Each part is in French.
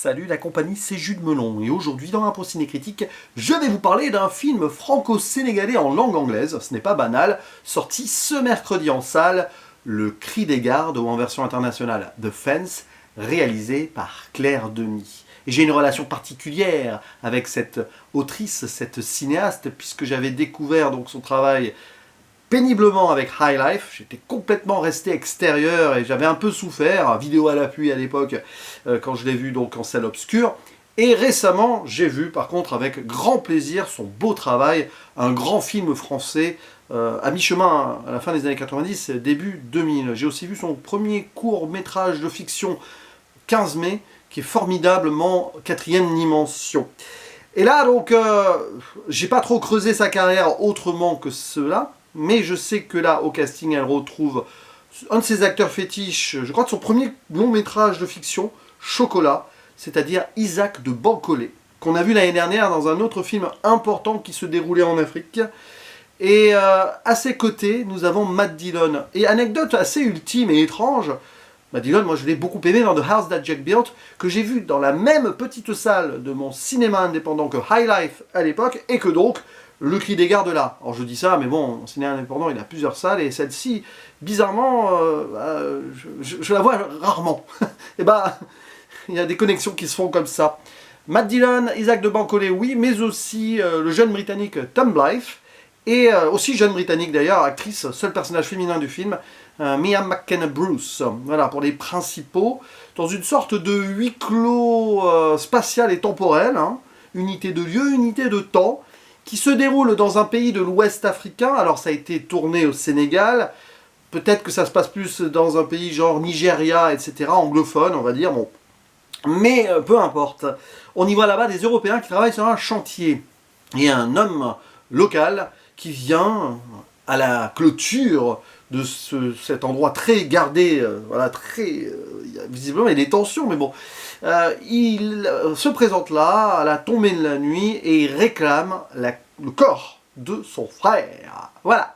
Salut la compagnie, c'est Jules Melon et aujourd'hui dans Impro Ciné Critique, je vais vous parler d'un film franco-sénégalais en langue anglaise, ce n'est pas banal, sorti ce mercredi en salle, Le Cri des Gardes ou en version internationale The Fence, réalisé par Claire Denis. Et j'ai une relation particulière avec cette autrice, cette cinéaste, puisque j'avais découvert donc son travail péniblement avec High Life, j'étais complètement resté extérieur et j'avais un peu souffert, vidéo à l'appui à l'époque, quand je l'ai vu donc en salle obscure. Et récemment, j'ai vu par contre avec grand plaisir son beau travail, un grand film français à mi-chemin à la fin des années 90, début 2000. J'ai aussi vu son premier court-métrage de fiction 15 mai, qui est formidablement quatrième dimension. Et là donc, j'ai pas trop creusé sa carrière autrement que cela, mais je sais que là, au casting, elle retrouve un de ses acteurs fétiches, je crois de son premier long métrage de fiction, Chocolat, c'est-à-dire Isaac de Bancolé, qu'on a vu l'année dernière dans un autre film important qui se déroulait en Afrique. Et à ses côtés, nous avons Matt Dillon. Et anecdote assez ultime et étrange, Matt Dillon, moi je l'ai beaucoup aimé dans The House That Jack Built, que j'ai vu dans la même petite salle de mon cinéma indépendant que High Life à l'époque, et que donc, Le Cri des Gardes là. Alors je dis ça, mais bon, mon cinéma indépendant, il a plusieurs salles, et celle-ci, bizarrement, je la vois rarement. Et bah, il y a des connexions qui se font comme ça. Matt Dillon, Isaac de Bancolé, oui, mais aussi le jeune britannique Tom Blythe, et aussi jeune britannique d'ailleurs, actrice, seul personnage féminin du film, Mia McKenna Bruce. Voilà, pour les principaux, dans une sorte de huis clos spatial et temporel, hein, unité de lieu, unité de temps, qui se déroule dans un pays de l'Ouest africain. Alors ça a été tourné au Sénégal, peut-être que ça se passe plus dans un pays genre Nigeria, etc., anglophone, on va dire, bon. Mais peu importe. On y voit là-bas des Européens qui travaillent sur un chantier. Et un homme local qui vient à la clôture de cet endroit très gardé, voilà, très... visiblement il y a des tensions, mais bon. Il se présente là, à la tombée de la nuit, et il réclame le corps de son frère. Voilà.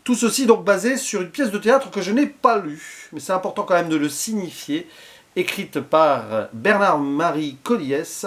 Tout ceci donc basé sur une pièce de théâtre que je n'ai pas lue, mais c'est important quand même de le signifier, écrite par Bernard-Marie Colliès,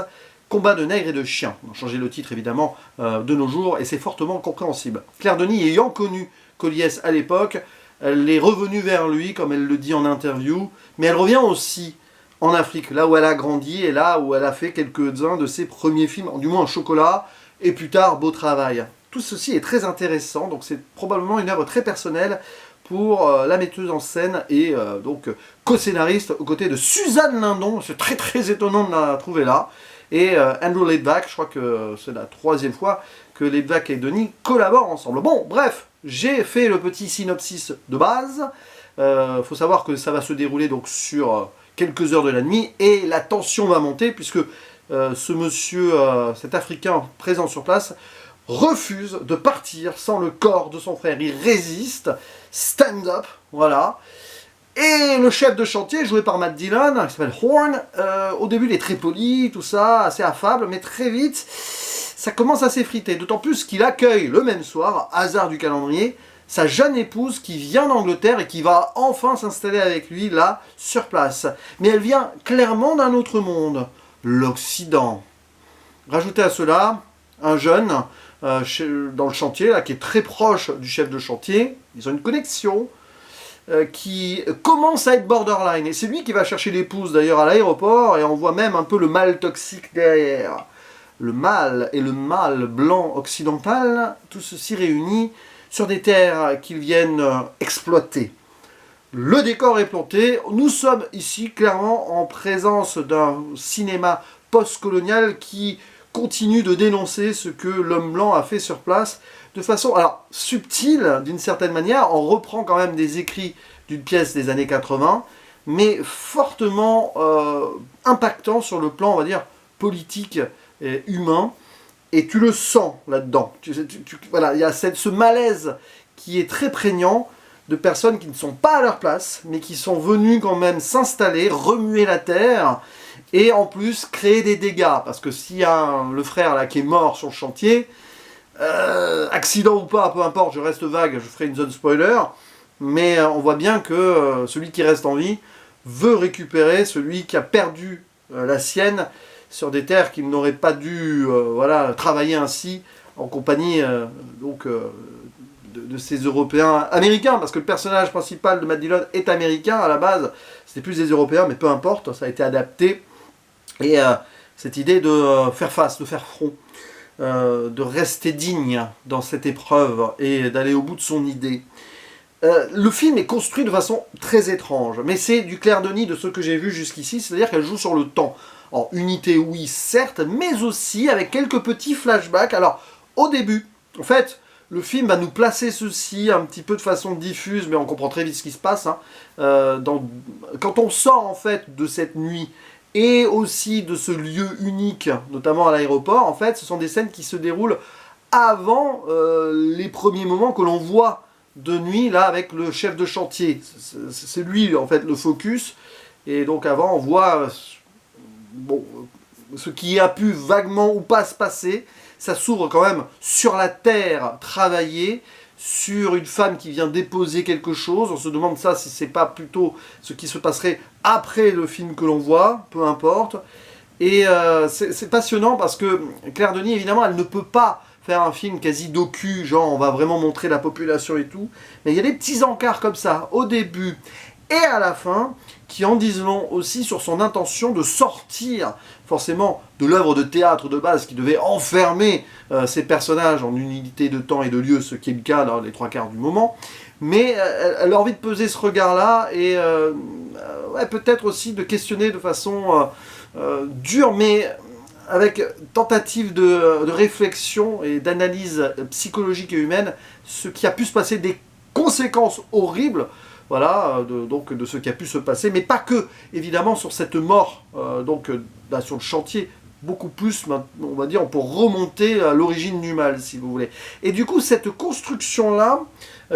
Combat de nègres et de chiens. On a changé le titre évidemment de nos jours, et c'est fortement compréhensible. Claire Denis ayant connu Colliès à l'époque, elle est revenue vers lui, comme elle le dit en interview, mais elle revient aussi en Afrique, là où elle a grandi et là où elle a fait quelques-uns de ses premiers films, du moins Chocolat, et plus tard Beau Travail. Tout ceci est très intéressant, donc c'est probablement une œuvre très personnelle pour la metteuse en scène et donc co-scénariste aux côtés de Suzanne Lindon. C'est très très étonnant de la trouver là. Et Andrew Laidback, je crois que c'est la troisième fois que Laidback et Denis collaborent ensemble. Bon, bref, j'ai fait le petit synopsis de base. Faut savoir que ça va se dérouler donc sur quelques heures de la nuit, et la tension va monter, puisque ce monsieur, cet Africain présent sur place, refuse de partir sans le corps de son frère. Il résiste, stand up, voilà. Et le chef de chantier, joué par Matt Dillon, qui s'appelle Horn, au début il est très poli, tout ça, assez affable, mais très vite, ça commence à s'effriter. D'autant plus qu'il accueille le même soir, hasard du calendrier, sa jeune épouse qui vient d'Angleterre et qui va enfin s'installer avec lui là, sur place. Mais elle vient clairement d'un autre monde, l'Occident. Rajoutez à cela un jeune dans le chantier, là, qui est très proche du chef de chantier. Ils ont une connexion qui commence à être borderline. Et c'est lui qui va chercher l'épouse d'ailleurs à l'aéroport, et on voit même un peu le mâle toxique derrière. Le mâle et le mâle blanc occidental, tout ceci réuni sur des terres qu'ils viennent exploiter. Le décor est planté. Nous sommes ici clairement en présence d'un cinéma post-colonial qui continue de dénoncer ce que l'homme blanc a fait sur place de façon alors subtile d'une certaine manière. On reprend quand même des écrits d'une pièce des années 80, mais fortement impactant sur le plan, on va dire, politique et humain. Et tu le sens là-dedans. Voilà, il y a ce malaise qui est très prégnant de personnes qui ne sont pas à leur place, mais qui sont venues quand même s'installer, remuer la terre, et en plus créer des dégâts. Parce que s'il y a le frère là qui est mort sur le chantier, accident ou pas, peu importe, je reste vague, je ferai une zone spoiler, mais on voit bien que celui qui reste en vie veut récupérer celui qui a perdu la sienne, sur des terres qu'il n'aurait pas dû voilà, travailler ainsi, en compagnie de ces Européens américains, parce que le personnage principal de Matt Dillon est américain à la base, c'était plus des Européens, mais peu importe, ça a été adapté, et cette idée de faire face, de faire front, de rester digne dans cette épreuve, et d'aller au bout de son idée. Le film est construit de façon très étrange, mais c'est du clair de nez de ce que j'ai vu jusqu'ici, c'est-à-dire qu'elle joue sur le temps. En unité, oui, certes, mais aussi avec quelques petits flashbacks. Alors, au début, en fait, le film va nous placer ceci un petit peu de façon diffuse, mais on comprend très vite ce qui se passe. Hein, quand on sort, en fait, de cette nuit, et aussi de ce lieu unique, notamment à l'aéroport, en fait, ce sont des scènes qui se déroulent avant les premiers moments que l'on voit de nuit, là, avec le chef de chantier. C'est lui, en fait, le focus. Et donc, avant, on voit... bon, ce qui a pu vaguement ou pas se passer, ça s'ouvre quand même sur la terre travaillée, sur une femme qui vient déposer quelque chose. On se demande ça si c'est pas plutôt ce qui se passerait après le film que l'on voit, peu importe. Et c'est passionnant parce que Claire Denis, évidemment, elle ne peut pas faire un film quasi docu, genre on va vraiment montrer la population et tout. Mais il y a des petits encarts comme ça, au début et à la fin, qui en disent long aussi sur son intention de sortir forcément de l'œuvre de théâtre de base qui devait enfermer ces personnages en une unité de temps et de lieu, ce qui est le cas dans les 3/4 du moment. Mais elle a envie de peser ce regard-là et ouais, peut-être aussi de questionner de façon dure, mais avec tentative de réflexion et d'analyse psychologique et humaine, ce qui a pu se passer, des conséquences horribles. Voilà, donc de ce qui a pu se passer, mais pas que, évidemment, sur cette mort, là, sur le chantier, beaucoup plus, on va dire, on peut remonter à l'origine du mal, si vous voulez. Et du coup, cette construction-là,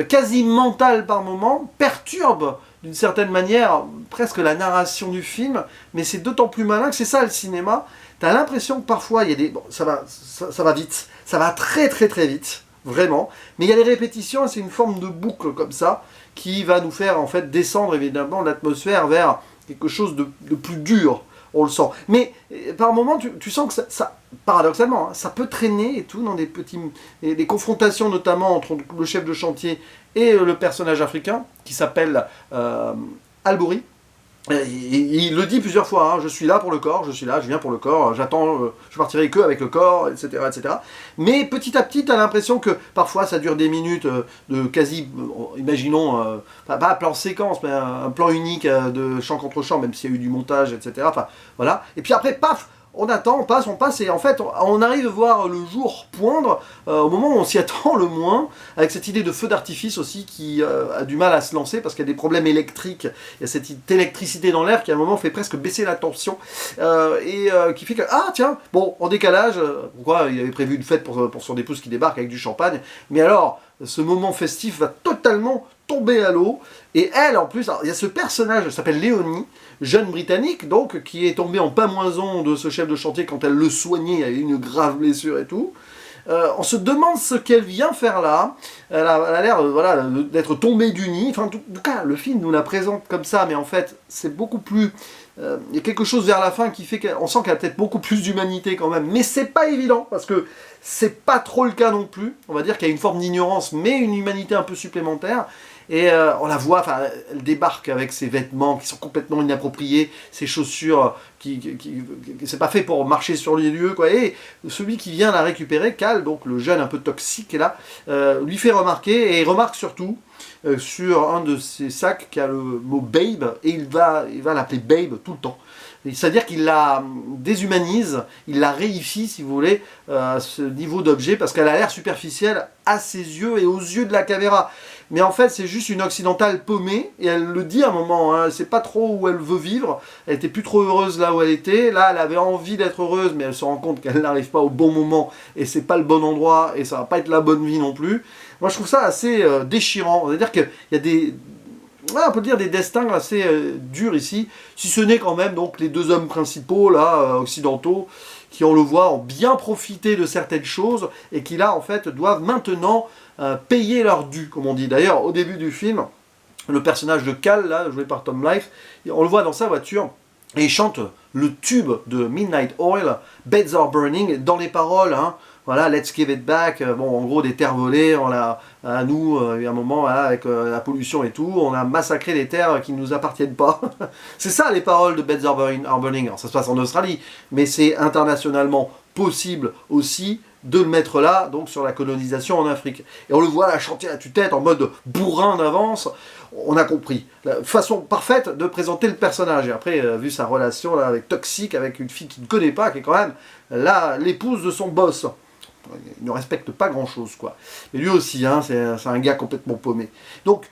quasi mentale par moment, perturbe, d'une certaine manière, presque la narration du film, mais c'est d'autant plus malin que c'est ça le cinéma. T'as l'impression que parfois, il y a des... Bon, ça va vite, ça va très très très vite, vraiment, mais il y a des répétitions, et c'est une forme de boucle comme ça, qui va nous faire en fait descendre évidemment l'atmosphère vers quelque chose de plus dur, on le sent. Mais par moments, tu sens que ça paradoxalement, hein, ça peut traîner et tout dans des confrontations notamment entre le chef de chantier et le personnage africain qui s'appelle Albouri. Il le dit plusieurs fois, hein, je suis là pour le corps, je suis là, je viens pour le corps, j'attends, je partirai que avec le corps, etc., etc. Mais petit à petit, tu as l'impression que parfois ça dure des minutes de quasi, imaginons, pas un plan séquence, mais un plan unique de champ contre champ, même s'il y a eu du montage, etc. Enfin, voilà. Et puis après, paf, on attend, on passe, et en fait, on arrive à voir le jour poindre au moment où on s'y attend le moins, avec cette idée de feu d'artifice aussi qui a du mal à se lancer parce qu'il y a des problèmes électriques. Il y a cette électricité dans l'air qui à un moment fait presque baisser la tension et qui fait que, ah tiens, bon, en décalage, pourquoi il avait prévu une fête pour son épouse qui débarque avec du champagne, mais alors, ce moment festif va totalement tomber à l'eau, et elle en plus, alors, il y a ce personnage, elle s'appelle Léonie, jeune britannique donc, qui est tombée en pamoison de ce chef de chantier quand elle le soignait, il y avait une grave blessure et tout. On se demande ce qu'elle vient faire là, elle a l'air voilà, d'être tombée du nid, enfin en tout cas le film nous la présente comme ça, mais en fait c'est beaucoup plus... il y a quelque chose vers la fin qui fait qu'on sent qu'elle a peut-être beaucoup plus d'humanité quand même, mais c'est pas évident, parce que c'est pas trop le cas non plus, on va dire qu'il y a une forme d'ignorance, mais une humanité un peu supplémentaire. Et on la voit, enfin, elle débarque avec ses vêtements qui sont complètement inappropriés, ses chaussures c'est pas fait pour marcher sur les lieux, quoi. Et celui qui vient la récupérer, Cal, donc le jeune un peu toxique là, lui fait remarquer, et il remarque surtout sur un de ses sacs qui a le mot Babe, et il va l'appeler Babe tout le temps. C'est-à-dire qu'il la déshumanise, il la réifie, si vous voulez, à ce niveau d'objet, parce qu'elle a l'air superficielle à ses yeux et aux yeux de la caméra. Mais en fait, c'est juste une occidentale paumée, et elle le dit à un moment, hein, elle ne sait pas trop où elle veut vivre, elle était plus trop heureuse là où elle était, là elle avait envie d'être heureuse, mais elle se rend compte qu'elle n'arrive pas au bon moment, et c'est pas le bon endroit, et ça va pas être la bonne vie non plus. Moi je trouve ça assez déchirant, c'est-à-dire qu'il y a des... Ouais, on peut dire des destins assez durs ici, si ce n'est quand même donc les deux hommes principaux là, occidentaux, qui on le voit ont bien profité de certaines choses et qui là en fait doivent maintenant payer leur dû, comme on dit. D'ailleurs au début du film, le personnage de Cal, là, joué par Tom Life, on le voit dans sa voiture, Et il chante le tube de Midnight Oil, Beds Are Burning, dans les paroles, hein, voilà, let's give it back, bon, en gros, des terres volées, à nous, il y a un moment, voilà, avec la pollution et tout, on a massacré des terres qui ne nous appartiennent pas. C'est ça, les paroles de Beds Are Burning. Alors, ça se passe en Australie, mais c'est internationalement possible aussi de le mettre là, donc sur la colonisation en Afrique. Et on le voit là chanter à tue-tête, en mode bourrin d'avance. On a compris. La façon parfaite de présenter le personnage. Et après, vu sa relation là, avec Toxic, avec une fille qu'il ne connaît pas, qui est quand même là l'épouse de son boss. Il ne respecte pas grand-chose, quoi. Mais lui aussi, hein, c'est un gars complètement paumé. Donc,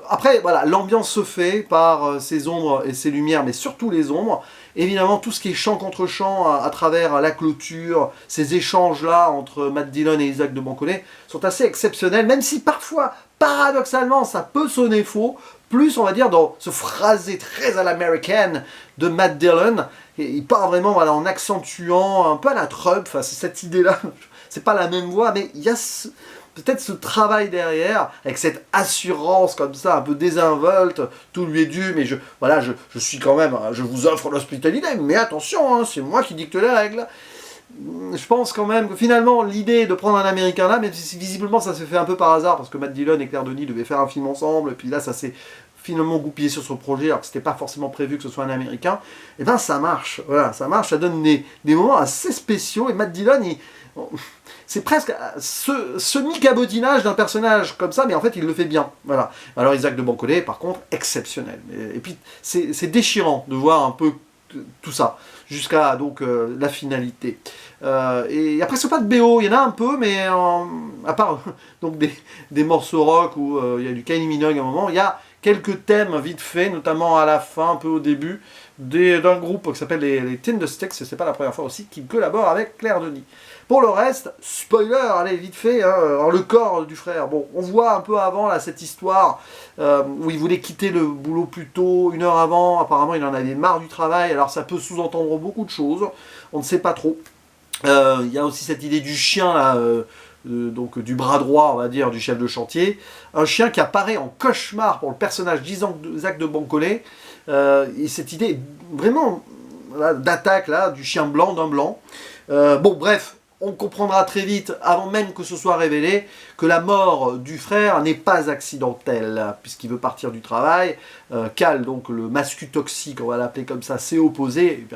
après, voilà, l'ambiance se fait par ses ombres et ses lumières, mais surtout les ombres. Évidemment, tout ce qui est chant contre chant à travers la clôture, ces échanges-là entre Matt Dillon et Isaac de Bancolé sont assez exceptionnels, même si parfois, paradoxalement, ça peut sonner faux. Plus, on va dire, dans ce phrasé très à l'américaine de Matt Dillon, il part vraiment voilà, en accentuant un peu à la Trump, enfin, c'est cette idée-là, c'est pas la même voix, mais il y a peut-être ce travail derrière, avec cette assurance comme ça, un peu désinvolte, tout lui est dû, mais voilà, je suis quand même, je vous offre l'hospitalité, mais attention, hein, c'est moi qui dicte les règles. Je pense quand même que finalement, l'idée de prendre un Américain là, même si visiblement ça s'est fait un peu par hasard, parce que Matt Dillon et Claire Denis devaient faire un film ensemble, et puis là ça s'est finalement goupillé sur ce projet, alors que c'était pas forcément prévu que ce soit un Américain, et ben ça marche, voilà, ça marche, ça donne des moments assez spéciaux, et Matt Dillon, c'est presque ce semi-cabotinage d'un personnage comme ça, mais en fait il le fait bien. Voilà. Alors Isaac de Bancolé, par contre, exceptionnel. Et puis c'est déchirant de voir un peu tout ça, jusqu'à donc la finalité. Et après, c'est pas de BO, il y en a un peu, mais à part donc des morceaux rock où il y a du Kylie Minogue à un moment, il y a quelques thèmes vite fait, notamment à la fin, un peu au début, d'un groupe qui s'appelle les Tindersticks, et c'est pas la première fois aussi, qui collabore avec Claire Denis. Pour le reste, spoiler, allez, vite fait, hein, le corps du frère. Bon, on voit un peu avant là, cette histoire où il voulait quitter le boulot plus tôt, 1 heure avant. Apparemment, il en avait marre du travail. Alors, ça peut sous-entendre beaucoup de choses. On ne sait pas trop. Il y a aussi cette idée du chien, là, donc du bras droit, on va dire, du chef de chantier. Un chien qui apparaît en cauchemar pour le personnage d'Isaac de Bancolé. Et cette idée vraiment voilà, d'attaque là, du chien blanc, d'un blanc. Bon, bref. On comprendra très vite, avant même que ce soit révélé, que la mort du frère n'est pas accidentelle, puisqu'il veut partir du travail. Cal, donc le mascu toxique, on va l'appeler comme ça, s'est opposé.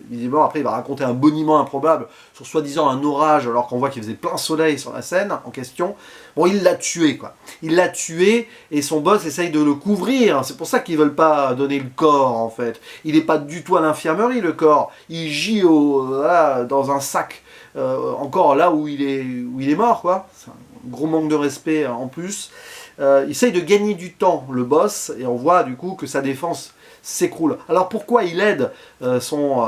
Visiblement, après, il va raconter un boniment improbable sur soi-disant un orage, alors qu'on voit qu'il faisait plein soleil sur la scène en question. Bon, il l'a tué, quoi. Il l'a tué, et son boss essaye de le couvrir. C'est pour ça qu'ils veulent pas donner le corps, en fait. Il n'est pas du tout à l'infirmerie, le corps. Il gît voilà, dans un sac. Encore là où il est mort, quoi. C'est un gros manque de respect en plus. Il essaye de gagner du temps, le boss, et on voit du coup que sa défense s'écroule. Alors pourquoi il aide son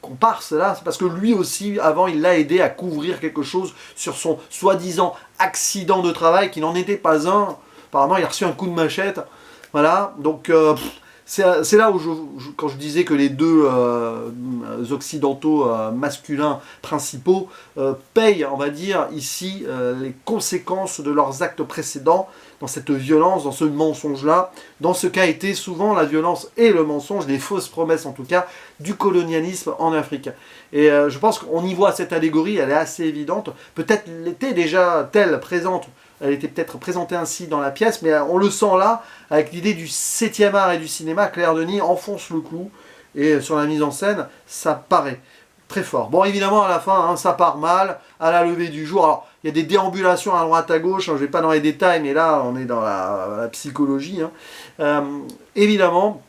comparse là? C'est parce que lui aussi, avant, il l'a aidé à couvrir quelque chose sur son soi-disant accident de travail, qui n'en était pas un. Apparemment, il a reçu un coup de machette. Voilà, donc... c'est là où, quand je disais que les deux occidentaux masculins principaux payent, on va dire, ici les conséquences de leurs actes précédents, dans cette violence, dans ce mensonge-là, dans ce qu'a été souvent la violence et le mensonge, les fausses promesses en tout cas, du colonialisme en Afrique. Et je pense qu'on y voit cette allégorie, elle est assez évidente, peut-être l'était déjà telle présente. Elle était peut-être présentée ainsi dans la pièce, mais on le sent là, avec l'idée du 7e art et du cinéma. Claire Denis enfonce le clou, et sur la mise en scène, ça paraît très fort. Bon, évidemment, à la fin, hein, ça part mal, à la levée du jour. Alors, il y a des déambulations à droite, à gauche, hein, je ne vais pas dans les détails, mais là, on est dans la psychologie. Hein. Évidemment,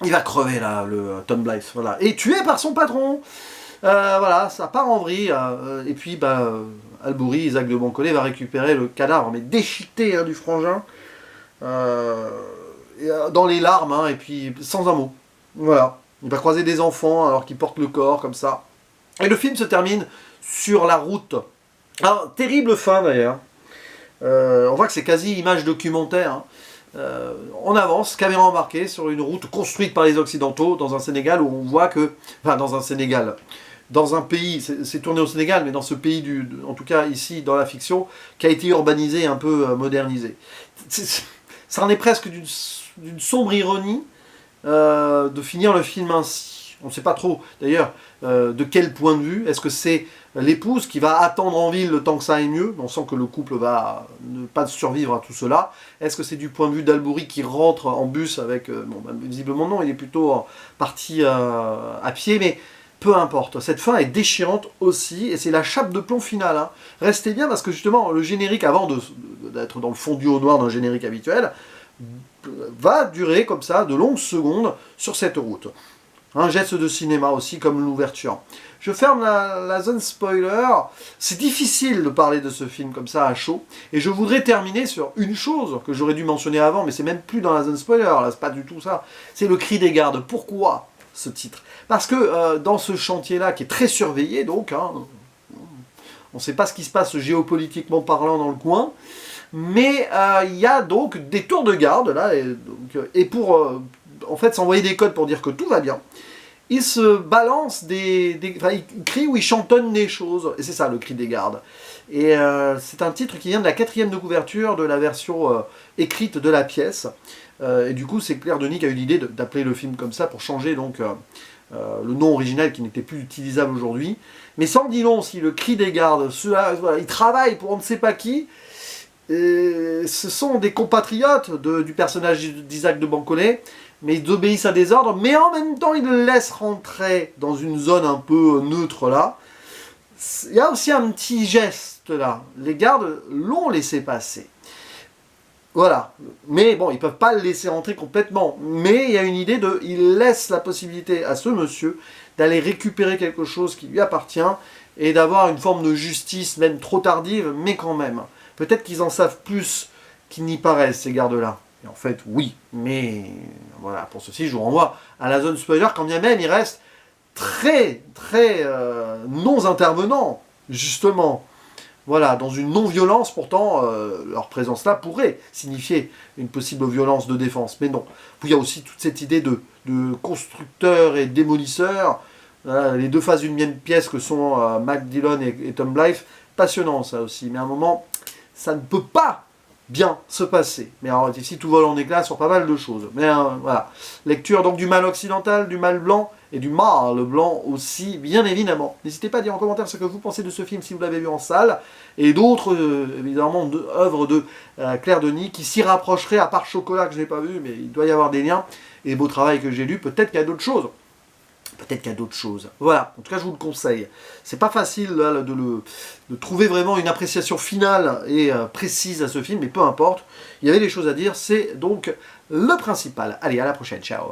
il va crever, là, le Tom Blythe, voilà. Et tué par son patron. Voilà, ça part en vrille. Et puis, Albouri, Isaac de Bancolé, va récupérer le cadavre, mais déchiqueté hein, du frangin, dans les larmes, hein, et puis sans un mot. Voilà. Il va croiser des enfants alors qu'ils portent le corps, comme ça. Et le film se termine sur la route. Alors, terrible fin d'ailleurs. On voit que c'est quasi image documentaire. Hein. On avance, caméra embarquée, sur une route construite par les Occidentaux, dans un Sénégal où on voit que... Enfin, dans un Sénégal... Dans un pays, c'est tourné au Sénégal, mais dans ce pays, en tout cas ici, dans la fiction, qui a été urbanisé, un peu modernisé. Ça en est presque d'une sombre ironie, de finir le film ainsi. On ne sait pas trop, d'ailleurs, de quel point de vue. Est-ce que c'est l'épouse qui va attendre en ville le temps que ça aille mieux? On sent que le couple va ne pas survivre à tout cela. Est-ce que c'est du point de vue d'Albouri qui rentre en bus avec... bon, bah, visiblement non, il est plutôt parti à pied, mais... Peu importe, cette fin est déchirante aussi, et c'est la chape de plomb finale. Hein. Restez bien, parce que justement, le générique, avant d'être dans le fondu au noir d'un générique habituel, va durer comme ça de longues secondes sur cette route. Un geste de cinéma aussi, comme l'ouverture. Je ferme la zone spoiler. C'est difficile de parler de ce film comme ça à chaud. Et je voudrais terminer sur une chose que j'aurais dû mentionner avant, mais c'est même plus dans la zone spoiler, là, c'est pas du tout ça. C'est le cri des gardes. Pourquoi ce titre? Parce que dans ce chantier-là, qui est très surveillé, donc, hein, on ne sait pas ce qui se passe géopolitiquement parlant dans le coin, mais il y a donc des tours de garde, là, et pour en fait s'envoyer des codes pour dire que tout va bien, ils se balancent enfin, ils crient ou ils chantonnent des choses, et c'est ça le cri des gardes. Et c'est un titre qui vient de la 4e de couverture de la version écrite de la pièce, et du coup c'est Claire Denis qui a eu l'idée d'appeler le film comme ça pour changer donc le nom original qui n'était plus utilisable aujourd'hui. Mais sans dire long, si le cri des gardes, ceux-là, voilà, ils travaillent pour on ne sait pas qui, et ce sont des compatriotes du personnage d'Isaac de Bancolé, mais ils obéissent à des ordres, mais en même temps ils le laissent rentrer dans une zone un peu neutre là. Il y a aussi un petit geste là, les gardes l'ont laissé passer. Voilà, mais bon, ils ne peuvent pas le laisser rentrer complètement, mais il y a une idée de, il laisse la possibilité à ce monsieur d'aller récupérer quelque chose qui lui appartient et d'avoir une forme de justice, même trop tardive, mais quand même. Peut-être qu'ils en savent plus qu'ils n'y paraissent, ces gardes-là. Et en fait, oui, mais voilà, pour ceci, je vous renvoie à la zone spoiler, quand bien même il reste très non-intervenant, justement. Voilà, dans une non-violence, pourtant, leur présence là pourrait signifier une possible violence de défense. Mais non. Il y a aussi toute cette idée de constructeur et démolisseur, les deux faces d'une même pièce que sont Matt Dillon et Tom Blyth. Passionnant, ça aussi. Mais à un moment, ça ne peut pas bien se passer. Mais alors, ici, tout vole en éclats sur pas mal de choses. Mais voilà. Lecture donc du mal occidental, du mal blanc, et du mal blanc aussi, bien évidemment. N'hésitez pas à dire en commentaire ce que vous pensez de ce film si vous l'avez vu en salle, et d'autres, évidemment, œuvres de Claire Denis qui s'y rapprocheraient, à part Chocolat que je n'ai pas vu, mais il doit y avoir des liens, et Beau Travail que j'ai lu, peut-être qu'il y a d'autres choses. Peut-être qu'il y a d'autres choses. Voilà, en tout cas je vous le conseille. C'est pas facile là, de trouver vraiment une appréciation finale et précise à ce film, mais peu importe. Il y avait des choses à dire, c'est donc le principal. Allez, à la prochaine, ciao.